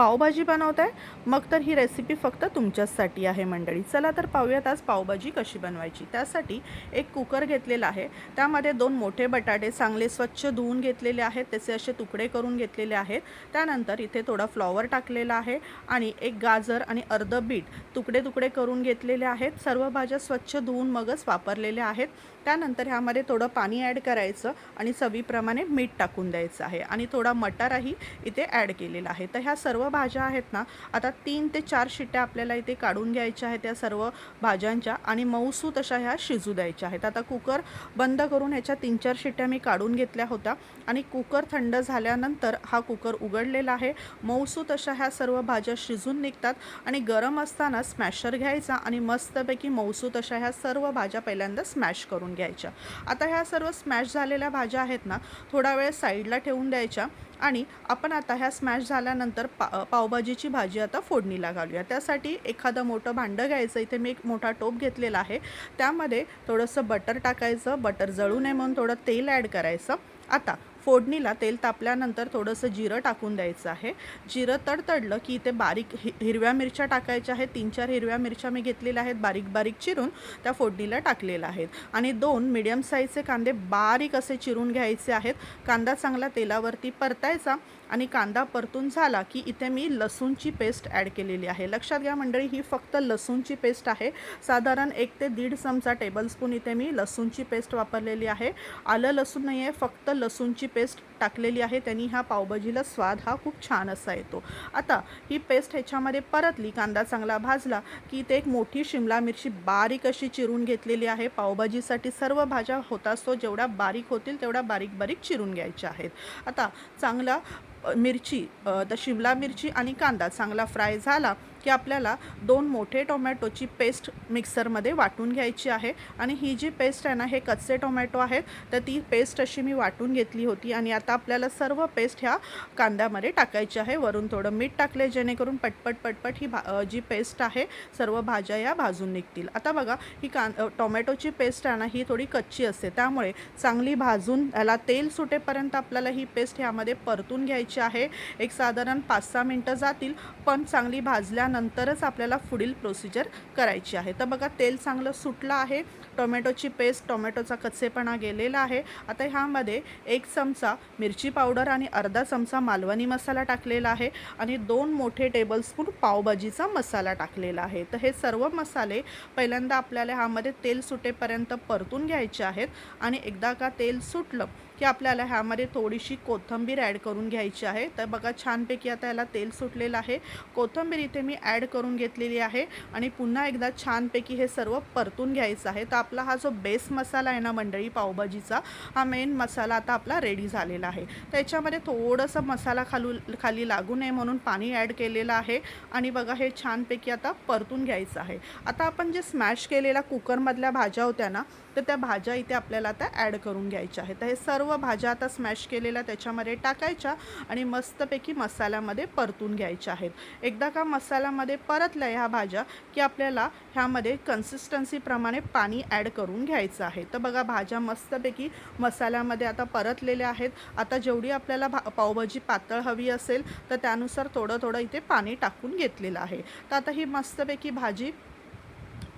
पावभाजी बनवताय? मग तर ही रेसिपी फक्त तुमच्याचसाठी आहे मंडळी. चला तर पाहूयात आज पावभाजी कशी बनवायची. त्यासाठी एक कुकर घेतलेला आहे. त्यामध्ये 2 मोठे बटाटे चांगले स्वच्छ धुवून घेतलेले आहेत. त्याचे असे तुकडे करून घेतलेले आहेत. त्यानंतर इथे थोडा फ्लॉवर टाकलेला आहे आणि एक गाजर आणि अर्धं बीट तुकडे करून घेतलेले आहेत. सर्व भाज्या स्वच्छ धुवून मगच वापरलेल्या आहेत. त्यानंतर ह्यामध्ये थोडं पाणी ॲड करायचं आणि चवीप्रमाणे मीठ टाकून द्यायचं आहे आणि थोडा मटारही इथे ॲड केलेला आहे. तर ह्या सर्व भाज्या आहेत ना, आता 3 ते 4 शिट्ट्या आपल्याला इथे काढून घ्यायच्या आहेत त्या सर्व भाज्यांच्या आणि मऊसूत अशा ह्या शिजू द्यायच्या आहेत. आता कुकर बंद करून ह्याच्या 3-4 शिट्ट्या मी काढून घेतल्या होत्या आणि कुकर थंड झाल्यानंतर हा कुकर उघडलेला आहे. मऊसूत अशा ह्या सर्व भाज्या शिजून निघतात आणि गरम असताना स्मॅशर घ्यायचा आणि मस्तपैकी मऊसूत अशा ह्या सर्व भाज्या पहिल्यांदा स्मॅश करून घ्यायच्या. आता ह्या सर्व स्मॅश झालेल्या भाज्या आहेत ना, थोडा वेळ साईडला ठेवून द्यायच्या आणि आपण आता ह्या स्मॅश झाल्यानंतर पावभाजीची भाजी आता फोडणीला घालूया. त्यासाठी एखादं मोठं भांडं घ्यायचं. इथे मी एक मोठा टोप घेतलेला आहे. त्यामध्ये थोडंसं बटर टाकायचं. बटर जळू नये म्हणून थोडं तेल ॲड करायचं. आता फोडणीला तेल तापल्यानंतर थोडंसं जिरं टाकून द्यायचं आहे. जिरं तडतडलं की इथे बारीक हिरव्या मिरच्या टाकायच्या आहेत. 3-4 हिरव्या मिरच्या मी घेतलेल्या आहेत, बारीक बारीक चिरून त्या फोडणीला टाकलेल्या आहेत आणि 2 मीडियम साईजचे कांदे बारीक असे चिरून घ्यायचे आहेत. कांदा चांगला तेलावरती परतायचा आणि कांदा परतून झाला की इथे मी लसूणची पेस्ट ॲड केलेली आहे. लक्षात घ्या मंडळी, ही फक्त लसूणची पेस्ट आहे. साधारण 1 ते 1.5 चमचा टेबलस्पून इथे मी लसूणची पेस्ट वापरलेली आहे. आलं लसूण नाही आहे, फक्त लसूणची पेस्ट टाकलेली आहे. त्यांनी ह्या पावभाजीला स्वाद हा खूप छान असा येतो. आता ही पेस्ट ह्याच्यामध्ये परतली, कांदा चांगला भाजला की इथे एक मोठी शिमला मिरची बारीक अशी चिरून घेतलेली आहे. पावभाजीसाठी सर्व भाज्या होत असतो जेवढ्या बारीक होतील तेवढ्या बारीक बारीक चिरून घ्यायच्या आहेत. आता चांगला मिरची तर शिमला मिरची आणि कांदा चांगला फ्राय झाला की आपल्याला 2 मोठे टोमॅटोची पेस्ट मिक्सरमध्ये वाटून घ्यायची आहे आणि ही जी पेस्ट आहे ना, हे कच्चे टोमॅटो आहेत, तर ती पेस्ट अशी मी वाटून घेतली होती आणि आता आपल्याला सर्व पेस्ट ह्या कांद्यामध्ये टाकायची आहे. वरून थोडं मीठ टाकले जेणेकरून पटपट ही जी पेस्ट आहे सर्व भाज्या या भाजून निघतील. आता बघा, ही टोमॅटोची पेस्ट आहे ना, ही थोडी कच्ची असते, त्यामुळे चांगली भाजून याला तेल सुटेपर्यंत आपल्याला ही पेस्ट ह्यामध्ये परतून घ्यायची आहे. एक साधारण 5-6 मिनटं जातील, पण चांगली भाजल्यानंतरच आपल्याला पुढील प्रोसिजर करायची आहे. तर बघा, तेल चांगलं सुटलं आहे, टोमॅटोची पेस्ट, टोमॅटोचा कच्चेपणा गेलेला आहे. आता ह्यामध्ये 1 चमचा मिरची पावडर आणि अर्धा चमचा मालवणी मसाला टाकलेला आहे आणि 2 मोठे टेबलस्पून पावभाजीचा मसाला टाकलेला आहे. तर हे सर्व मसाले पहिल्यांदा आपल्याला ह्यामध्ये तेल सुटेपर्यंत परतून घ्यायचे आहेत आणि एकदा का तेल सुटलं की आपल्याला ह्यामध्ये थोडीशी कोथिंबीर ॲड करून घ्यायची आहे. तर बघा, छानपैकी आता याला तेल सुटलेलं आहे. कोथिंबीर इथे मी ॲड करून घेतलेली आहे आणि पुन्हा एकदा छानपैकी हे सर्व परतून घ्यायचं आहे. तर आपला हा जो बेस मसाला आहे ना मंडळी पावभाजीचा, हा मेन मसाला आता आपला रेडी झालेला आहे. त्याच्यामध्ये थोडंसं मसाला खाली लागू नये म्हणून पाणी ॲड केलेलं आहे आणि बघा, हे छानपैकी आता परतून घ्यायचं आहे. आता आपण जे स्मॅश केलेल्या कुकरमधल्या भाज्या होत्या ना, तर त्या भाज्या इथे आपल्याला आता ॲड करून घ्यायच्या आहेत. तर हे सर्व भाज्या आता स्मॅश केलेल्या त्याच्यामध्ये टाकायच्या आणि मस्तपैकी मसाल्यामध्ये परतून घ्यायच्या आहेत. एकदा का मसाल्यामध्ये परतल्या ह्या भाज्या की आपल्याला ह्यामध्ये कन्सिस्टन्सीप्रमाणे पाणी ॲड करून घ्यायचं आहे. तर बघा, भाज्या मस्तपैकी मसाल्यामध्ये आता परतलेल्या आहेत. आता जेवढी आपल्याला पावभाजी पातळ हवी असेल तर त्यानुसार थोडं इथे पाणी टाकून घेतलेलं आहे. तर आता ही मस्तपैकी भाजी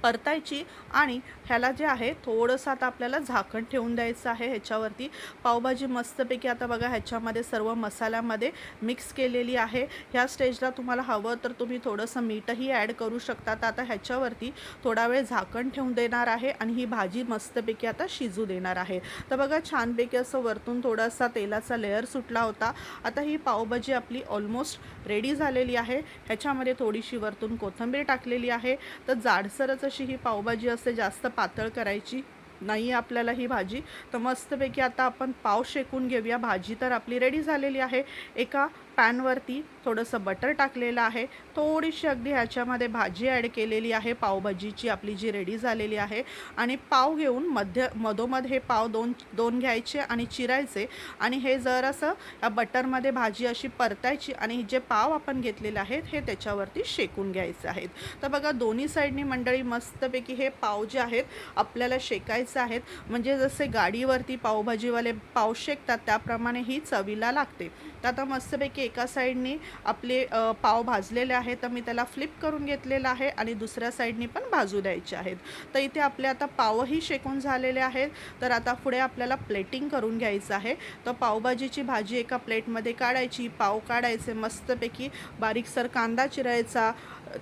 परतायची आणि ह्याला जे आहे थोडंसं आता आपल्याला झाकण ठेवून द्यायचं आहे. ह्याच्यावरती पावभाजी मस्तपैकी आता बघा ह्याच्यामध्ये सर्व मसाल्यामध्ये मिक्स केलेली आहे. ह्या स्टेजला तुम्हाला हवं तर तुम्ही थोडंसं मीठही ॲड करू शकता. तर आता ह्याच्यावरती थोडा वेळ झाकण ठेवून देणार आहे आणि ही भाजी मस्तपैकी आता शिजू देणार आहे. तर बघा, छानपैकी असं वरतून थोडासा तेलाचा लेअर सुटला होता. आता ही पावभाजी आपली ऑलमोस्ट रेडी झालेली आहे. ह्याच्यामध्ये थोडीशी वरतून कोथिंबीर टाकलेली आहे. तर जाडसरच अशी ही पावभाजी असते, जास्त पातळ करायची नाही आपल्याला ही भाजी. तर मस्तपैकी आता आपण पाव शेकून घेऊया. भाजी तर आपली रेडी झालेली आहे. एका पॅनवरती थोडंसं बटर टाकलेलं आहे, थोडीशी अगदी ह्याच्यामध्ये भाजी ॲड केलेली आहे पावभाजीची आपली जी रेडी झालेली आहे आणि पाव घेऊन मधोमध हे पाव दोन घ्यायचे आणि चिरायचे आणि हे जरासं या बटरमध्ये भाजी अशी परतायची आणि जे पाव आपण घेतलेले आहेत हे त्याच्यावरती शेकून घ्यायचे आहेत. तर बघा, दोन्ही साईडनी मंडळी मस्तपैकी हे पाव जे आहेत आपल्याला शेकायचे आहेत. म्हणजे जसे गाडीवरती पावभाजीवाले पाव शेकतात त्याप्रमाणे ही चवीला लागते. तर आता मस्तपैकी की एका साईडनी आपले पाव भाजलेले आहेत, तर मी त्याला फ्लिप करून घेतलेलं आहे आणि दुसऱ्या साईडनी पण भाजू द्यायचे आहेत. तर इथे आपले आता पावही शेकून झालेले आहेत. तर आता पुढे आपल्याला प्लेटिंग करून घ्यायचं आहे. तर पावभाजीची भाजी एका प्लेटमध्ये काढायची, पाव काढायचे, मस्तपैकी बारीकसर कांदा चिरायचा,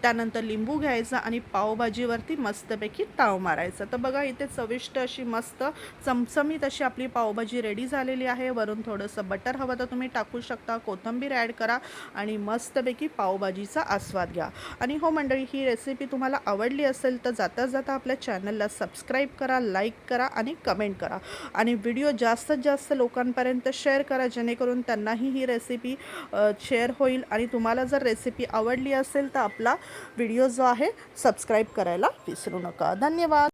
त्यानंतर लिंबू घ्यायचा आणि पावभाजीवरती मस्तपैकी ताव मारायचा. तर बघा इथे चविष्ट अशी मस्त चमचमीत अशी आपली पावभाजी रेडी झालेली आहे. वरून थोडंसं बटर हवं तर तुम्ही टाकू शकता, कोथिंबीर ॲड करा आणि मस्तपैकी पावभाजीचा आस्वाद घ्या. आणि हो मंडळी, ही रेसिपी तुम्हाला आवडली असेल तर जाता जाता आपल्या चॅनलला सबस्क्राईब करा, लाईक करा आणि कमेंट करा आणि व्हिडिओ जास्तीत जास्त लोकांपर्यंत शेअर करा, जेणेकरून त्यांनाही ही रेसिपी शेअर होईल. आणि तुम्हाला जर रेसिपी आवडली असेल तर आपला व्हिडिओ जो आहे सबस्क्राईब करायला विसरू नका. धन्यवाद.